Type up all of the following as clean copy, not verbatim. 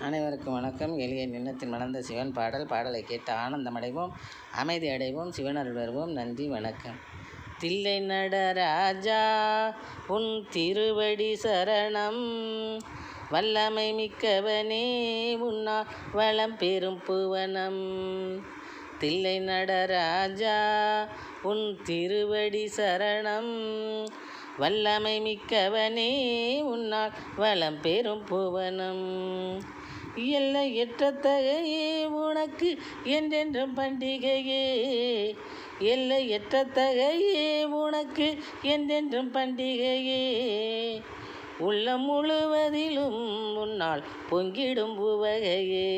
அனைவருக்கும் வணக்கம். எளிய நின்னத்தில் மணந்த சிவன் பாடலை கேட்டு ஆனந்தமடைவோம், அமைதி அடைவோம், சிவனருள் வருவோம். நன்றி, வணக்கம். தில்லை நடராஜா உன் திருவடி சரணம், வல்லமை மிக்கவனே உன்னால் வளம் பெரும் புவனம். தில்லை நடராஜா உன் திருவடி சரணம், வல்லமை மிக்கவனே உன்னால் வளம் பெரும் புவனம். எல்லையற்ற தகையே உனக்கு என்றென்றும் பண்டிகையே, எல்லையற்ற தகையே உனக்கு என்றென்றும் பண்டிகையே. உள்ளம் முழுவதிலும் உன்னால் பொங்கிடும் உவகையே,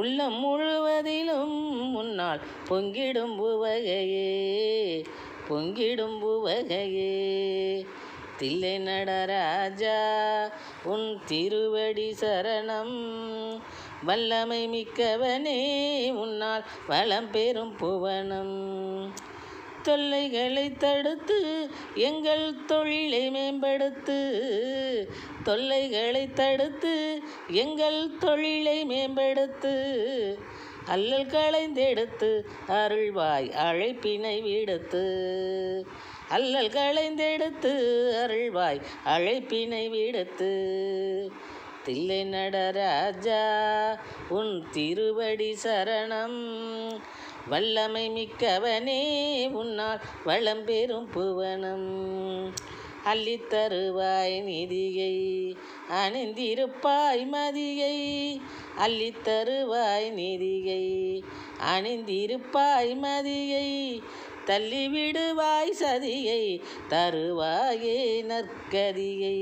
உள்ளம் முழுவதிலும் உன்னால் பொங்கிடும் உவகையே, பொங்கிடும் உவகையே. தில்லை நடராஜா உன் திருவடி சரணம், வல்லமை மிக்கவனே உன்னால் வளம் பெரும் புவனம். தொல்லைகளை தடுத்து எங்கள் தொழிலை மேம்படுத்து, தொல்லைகளை தடுத்து எங்கள் தொழிலை மேம்படுத்து. அல்லல் களைந்தெடுத்து அருள்வாய் அழைப்பினை விடுத்து, அல்லல் களைந்தெடுத்து அருள்வாய் அழைப்பினை விடுத்து. தில்லை நடராஜா உன் திருவடி சரணம், வல்லமை மிக்கவனே உன்னால் வளம் பெரும் புவனம். அள்ளித்தருவாய் நிதியை அணிந்திருப்பாய் மதியை, அள்ளித்தருவாய் நிதியை அணிந்திருப்பாய் மதியை. தள்ளிவிடுவாய் சதியை தருவாயே நற்கதியை,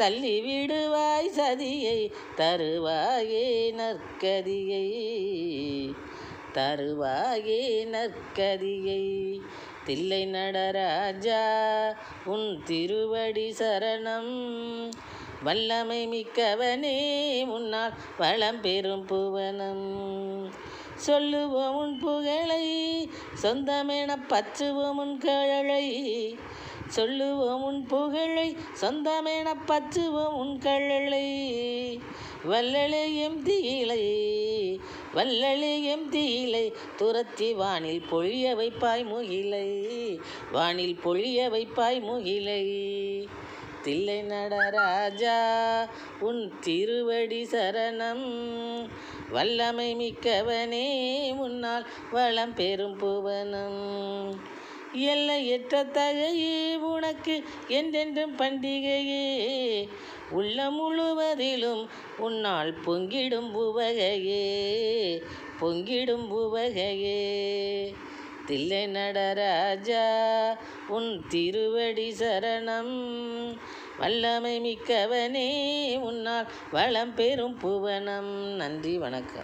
தள்ளிவிடுவாய் சதியை தருவாயே நற்கதியை, தருவாயே நற்கதியை. தில்லை நடராஜா உன் திருவடி சரணம், வல்லமை மிக்கவனே உன்னால் வளம் பெரும் புவனம். சொல்லுவோம் உன் புகழை சொந்தமென பற்றுவோம் உன் கழலை, சொல்லுவோம் உன் புகழை சொந்தமென பற்றுவோம் உன் கழலை. வல்லளையும் தீலை, வல்லளையும் தீலை துரத்தி வானில் பொழிய வைப்பாய் முகிலை, வானில் பொழிய வைப்பாய் முகிலை. தில்லை நடராஜா உன் திருவடி சரணம், வல்லமை மிக்கவனே உன்னால் வளம் பெரும் புவனம். எல்லையற்ற தகையே உனக்கு என்றென்றும் பண்டிகையே, உள்ளம் முழுவதிலும் உன்னால் பொங்கிடும் உவகையே, பொங்கிடும் உவகையே. தில்லை நடராஜா உன் திருவடி சரணம், வல்லமை மிக்கவனே உன்னால் வளம் பெரும் புவனம். நன்றி, வணக்கம்.